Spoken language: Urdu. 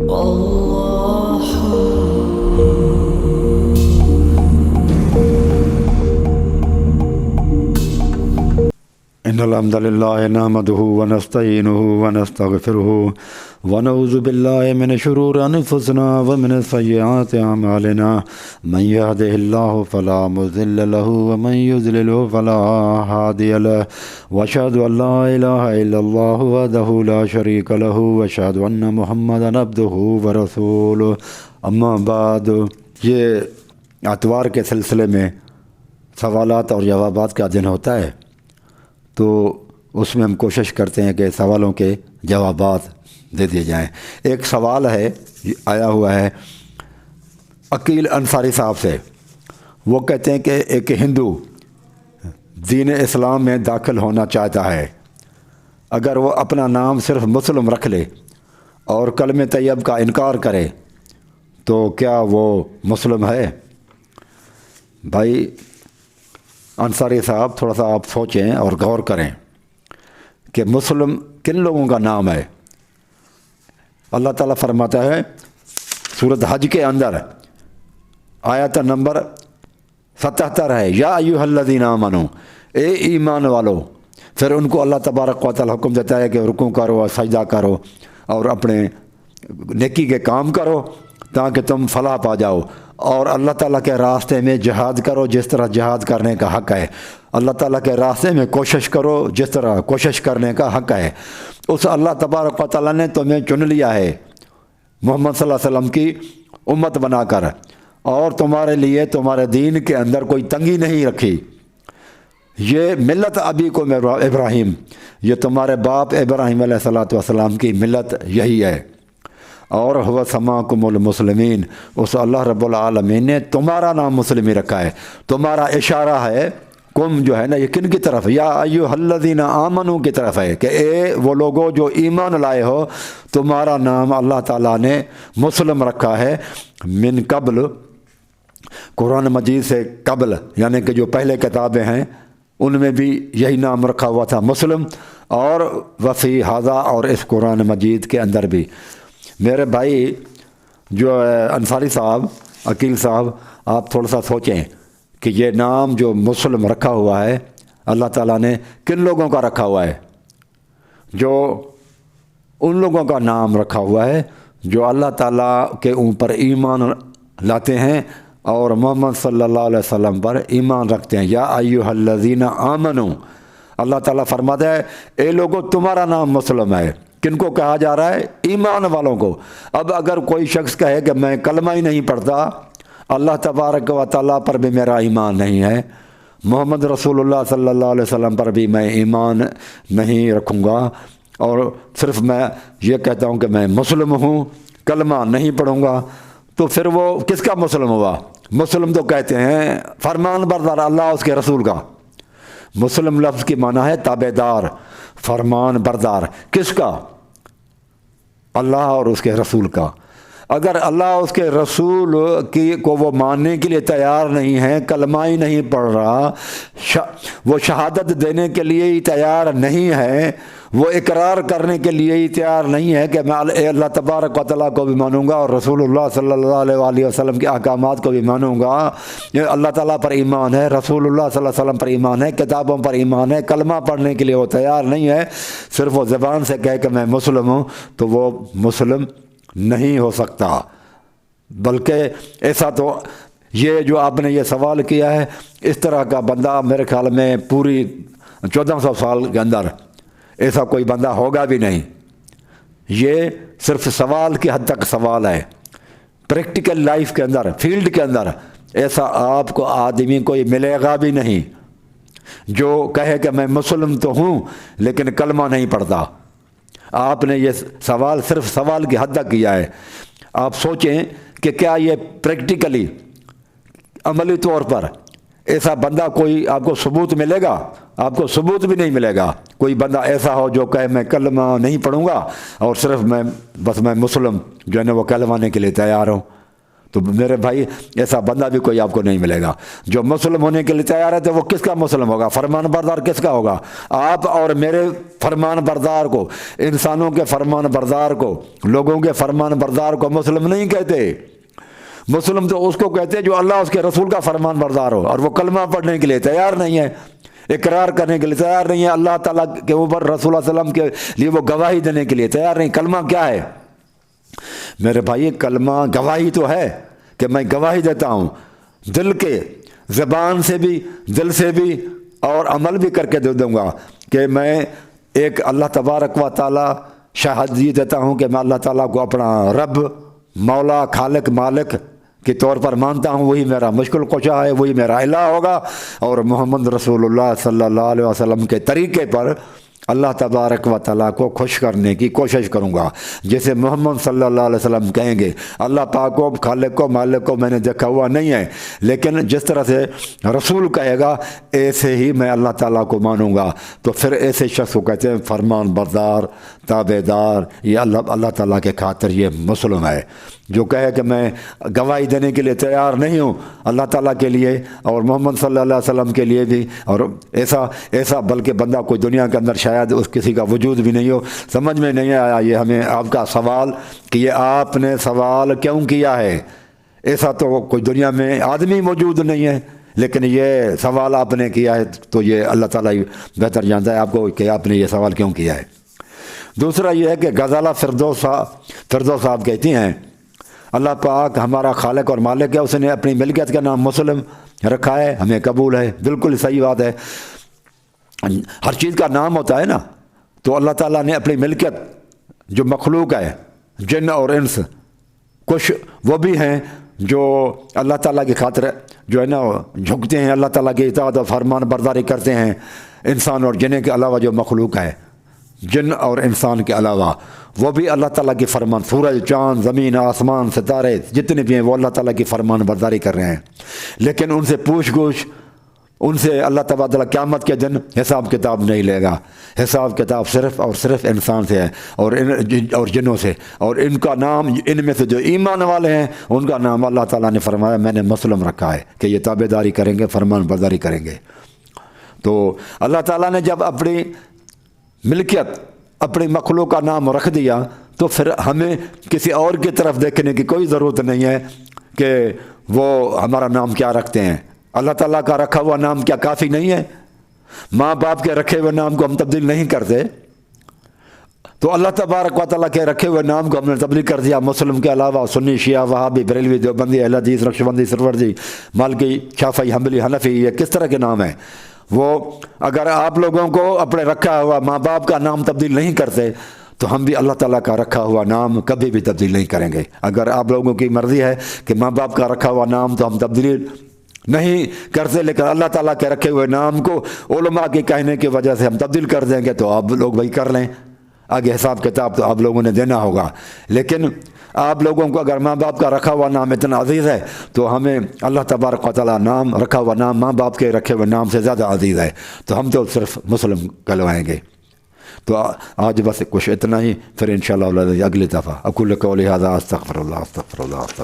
إن الحمد لله نحمده ونستعينه ونستغفره ونعوذ بالله من شرور أنفسنا ومن سيئات أعمالنا من يهده الله فلا مضل له ومن يضلل فلا هادي له وأشهد أن لا إله إلا الله وحده لا شريك له وأشهد أن محمدا عبده ورسوله أما بعد یہ اتوار کے سلسلے میں سوالات اور جوابات کا دن ہوتا ہے، تو اس میں ہم کوشش کرتے ہیں کہ سوالوں کے جوابات دے دیے جائیں۔ ایک سوال ہے آیا ہوا ہے عقیل انصاری صاحب سے۔ وہ کہتے ہیں کہ ایک ہندو دین اسلام میں داخل ہونا چاہتا ہے، اگر وہ اپنا نام صرف مسلم رکھ لے اور کلمہ طیب کا انکار کرے تو کیا وہ مسلم ہے؟ بھائی انصاری صاحب، تھوڑا سا آپ سوچیں اور غور کریں کہ مسلم کن لوگوں کا نام ہے۔ اللہ تعالیٰ فرماتا ہے سورۃ حج کے اندر آیت نمبر 77 ہے، یا ایھا الذین آمنوا، اے ایمان والو۔ پھر ان کو اللہ تبارک و تعالیٰ حکم دیتا ہے کہ رکوع کرو اور سجدہ کرو اور اپنے نیکی کے کام کرو تاکہ تم فلاح پا جاؤ، اور اللہ تعالیٰ کے راستے میں جہاد کرو جس طرح جہاد کرنے کا حق ہے، اللہ تعالیٰ کے راستے میں کوشش کرو جس طرح کوشش کرنے کا حق ہے۔ اس اللہ تبارک و تعالیٰ نے تمہیں چن لیا ہے محمد صلی اللہ علیہ وسلم کی امت بنا کر، اور تمہارے لیے تمہارے دین کے اندر کوئی تنگی نہیں رکھی۔ یہ ملت ابیکم ابراہیم، یہ تمہارے باپ ابراہیم علیہ السلام کی ملت یہی ہے، اور هو سماکم المسلمین، اس اللہ رب العالمین نے تمہارا نام مسلم ہی رکھا ہے۔ تمہارا اشارہ ہے کم جو ہے نا، یہ کن کی طرف؟ یا ایھا الذین آمنوا کی طرف ہے کہ اے وہ لوگوں جو ایمان لائے ہو، تمہارا نام اللہ تعالیٰ نے مسلم رکھا ہے من قبل، قرآن مجید سے قبل، یعنی کہ جو پہلے کتابیں ہیں ان میں بھی یہی نام رکھا ہوا تھا مسلم، اور وفی ھذا، اور اس قرآن مجید کے اندر بھی۔ میرے بھائی جو انصاری صاحب، عقیل صاحب، آپ تھوڑا سا سوچیں کہ یہ نام جو مسلم رکھا ہوا ہے اللہ تعالیٰ نے کن لوگوں کا رکھا ہوا ہے؟ جو ان لوگوں کا نام رکھا ہوا ہے جو اللہ تعالیٰ کے اوپر ایمان لاتے ہیں اور محمد صلی اللہ علیہ وسلم پر ایمان رکھتے ہیں۔ یا ایھا الذین آمنوا، اللہ تعالیٰ فرماتا ہے اے لوگو تمہارا نام مسلم ہے۔ کن کو کہا جا رہا ہے؟ ایمان والوں کو۔ اب اگر کوئی شخص کہے کہ میں کلمہ ہی نہیں پڑھتا، اللہ تبارک و تعالیٰ پر بھی میرا ایمان نہیں ہے، محمد رسول اللہ صلی اللہ علیہ وسلم پر بھی میں ایمان نہیں رکھوں گا، اور صرف میں یہ کہتا ہوں کہ میں مسلم ہوں، کلمہ نہیں پڑھوں گا، تو پھر وہ کس کا مسلم ہوا؟ مسلم تو کہتے ہیں فرمان بردار اللہ اس کے رسول کا۔ مسلم لفظ کی معنی ہے تابع دار، فرمان بردار۔ کس کا؟ اللہ اور اس کے رسول کا۔ اگر اللہ اس کے رسول کو وہ ماننے کے لیے تیار نہیں ہے، کلمہ ہی نہیں پڑھ رہا، وہ شہادت دینے کے لیے ہی تیار نہیں ہے، وہ اقرار کرنے کے لیے ہی تیار نہیں ہے کہ میں اللہ تبارک و تعالیٰ کو بھی مانوں گا اور رسول اللہ صلی اللہ علیہ وآلہ وسلم کے احکامات کو بھی مانوں گا، اللہ تعالیٰ پر ایمان ہے، رسول اللہ صلی اللہ علیہ وسلم پر ایمان ہے، کتابوں پر ایمان ہے، کلمہ پڑھنے کے لیے وہ تیار نہیں ہے، صرف وہ زبان سے کہے کہ میں مسلم ہوں، تو وہ مسلم نہیں ہو سکتا۔ بلکہ ایسا تو یہ جو آپ نے یہ سوال کیا ہے، اس طرح کا بندہ میرے خیال میں پوری 1400 سال کے اندر ایسا کوئی بندہ ہوگا بھی نہیں۔ یہ صرف سوال کی حد تک سوال ہے، پریکٹیکل لائف کے اندر، فیلڈ کے اندر ایسا آپ کو آدمی کوئی ملے گا بھی نہیں جو کہے کہ میں مسلم تو ہوں لیکن کلمہ نہیں پڑھتا۔ آپ نے یہ سوال صرف سوال کی حد تک کیا ہے۔ آپ سوچیں کہ کیا یہ پریکٹیکلی، عملی طور پر ایسا بندہ کوئی آپ کو ثبوت ملے گا؟ آپ کو ثبوت بھی نہیں ملے گا کوئی بندہ ایسا ہو جو کہے میں کلمہ نہیں پڑھوں گا اور صرف میں مسلم جو ہے نا وہ کہلوانے کے لیے تیار ہوں۔ تو میرے بھائی ایسا بندہ بھی کوئی آپ کو نہیں ملے گا جو مسلم ہونے کے لیے تیار ہے. تو وہ کس کا مسلم ہوگا؟ فرمان بردار کس کا ہوگا؟ آپ اور میرے فرمان بردار کو، انسانوں کے فرمان بردار کو، لوگوں کے فرمان بردار کو مسلم نہیں کہتے. مسلم تو اس کو کہتے ہیں جو اللہ اس کے رسول کا فرمان بردار ہو اور وہ کلمہ پڑھنے کے لیے تیار نہیں ہے، اقرار کرنے کے لیے تیار نہیں ہے، اللہ تعالیٰ کے اوپر رسول اللہ علیہ وسلم کے لیے وہ گواہی دینے کے لیے تیار نہیں. کلمہ کیا ہے میرے بھائی؟ کلمہ گواہی تو ہے کہ میں گواہی دیتا ہوں دل کے، زبان سے بھی، دل سے بھی، اور عمل بھی کر کے دے دوں گا کہ میں ایک اللہ تبارک و تعالیٰ شہادت یہ دیتا ہوں کہ میں اللہ تعالیٰ کو اپنا رب، مولا، خالق، مالک کے طور پر مانتا ہوں. وہی میرا مشکل کشا ہے، وہی میرا الہ ہوگا، اور محمد رسول اللہ صلی اللہ علیہ وسلم کے طریقے پر اللہ تبارک و تعالیٰ کو خوش کرنے کی کوشش کروں گا. جیسے محمد صلی اللہ علیہ وسلم کہیں گے اللہ پاک کو، خالق کو، مالک کو میں نے دیکھا ہوا نہیں ہے، لیکن جس طرح سے رسول کہے گا ایسے ہی میں اللہ تعالیٰ کو مانوں گا. تو پھر ایسے شخص کو کہتے ہیں فرمان بردار، تابع دار. یہ اللہ تعالیٰ کے خاطر یہ مسلم ہے. جو کہے کہ میں گواہی دینے کے لیے تیار نہیں ہوں اللہ تعالیٰ کے لیے اور محمد صلی اللہ علیہ وسلم کے لیے بھی، اور ایسا بلکہ بندہ کوئی دنیا کے اندر شاید اس کسی کا وجود بھی نہیں ہو. سمجھ میں نہیں آیا یہ ہمیں آپ کا سوال کہ یہ آپ نے سوال کیوں کیا ہے؟ ایسا تو کوئی دنیا میں آدمی موجود نہیں ہے، لیکن یہ سوال آپ نے کیا ہے تو یہ اللہ تعالیٰ ہی بہتر جانتا ہے آپ کو کہ آپ نے یہ سوال کیوں کیا ہے. دوسرا یہ ہے کہ غزالہ فردوس صاحب کہتی ہیں اللہ پاک ہمارا خالق اور مالک ہے، اس نے اپنی ملکیت کا نام مسلم رکھا ہے، ہمیں قبول ہے. بالکل صحیح بات ہے. ہر چیز کا نام ہوتا ہے نا، تو اللہ تعالیٰ نے اپنی ملکیت جو مخلوق ہے، جن اور انس، کچھ وہ بھی ہیں جو اللہ تعالیٰ کی خاطر جو ہے نا جھکتے ہیں، اللہ تعالیٰ کی اطاعت اور فرمان برداری کرتے ہیں. انسان اور جن کے علاوہ جو مخلوق ہے، جن اور انسان کے علاوہ، وہ بھی اللہ تعالیٰ کی فرمان، سورج، چاند، زمین، آسمان، ستارے جتنے بھی ہیں وہ اللہ تعالیٰ کی فرمان برداری کر رہے ہیں. لیکن ان سے پوچھ گچھ، ان سے اللہ تبارک تعالیٰ قیامت کے دن حساب کتاب نہیں لے گا. حساب کتاب صرف اور صرف انسان سے ہے اور جنوں سے. اور ان کا نام، ان میں سے جو ایمان والے ہیں ان کا نام اللہ تعالیٰ نے فرمایا میں نے مسلم رکھا ہے کہ یہ تابع داری کریں گے، فرمان برداری کریں گے. تو اللہ تعالیٰ نے جب اپنی ملکیت، اپنی مخلوق کا نام رکھ دیا تو پھر ہمیں کسی اور کی طرف دیکھنے کی کوئی ضرورت نہیں ہے کہ وہ ہمارا نام کیا رکھتے ہیں. اللہ تعالیٰ کا رکھا ہوا نام کیا کافی نہیں ہے؟ ماں باپ کے رکھے ہوئے نام کو ہم تبدیل نہیں کرتے، تو اللہ تبارک و تعالیٰ کے رکھے ہوئے نام کو ہم نے تبدیل کر دیا. مسلم کے علاوہ سنی، شیعہ، وہابی، بریلوی، دیوبندی، اہل حدیث، نقشبندی، سرورجی، مالکی، شافعی، حنبلی، حنفی، یہ کس طرح کے نام ہیں؟ وہ اگر آپ لوگوں کو اپنے رکھا ہوا ماں باپ کا نام تبدیل نہیں کرتے تو ہم بھی اللہ تعالیٰ کا رکھا ہوا نام کبھی بھی تبدیل نہیں کریں گے. اگر آپ لوگوں کی مرضی ہے کہ ماں باپ کا رکھا ہوا نام تو ہم تبدیل نہیں کرتے، لیکن اللہ تعالیٰ کے رکھے ہوئے نام کو علماء کے کہنے کی وجہ سے ہم تبدیل کر دیں گے تو آپ لوگ وہی کر لیں. آگے حساب کتاب تو آپ لوگوں نے دینا ہوگا. لیکن آپ لوگوں کو اگر ماں باپ کا رکھا ہوا نام اتنا عزیز ہے تو ہمیں اللہ تبارک و تعالیٰ نام رکھا ہوا نام ماں باپ کے رکھے ہوئے نام سے زیادہ عزیز ہے، تو ہم تو صرف مسلم کہلوائیں گے. تو آج بس کچھ اتنا ہی، پھر انشاءاللہ اگلی دفعہ. اقول قولی ھذا استغفر اللہ.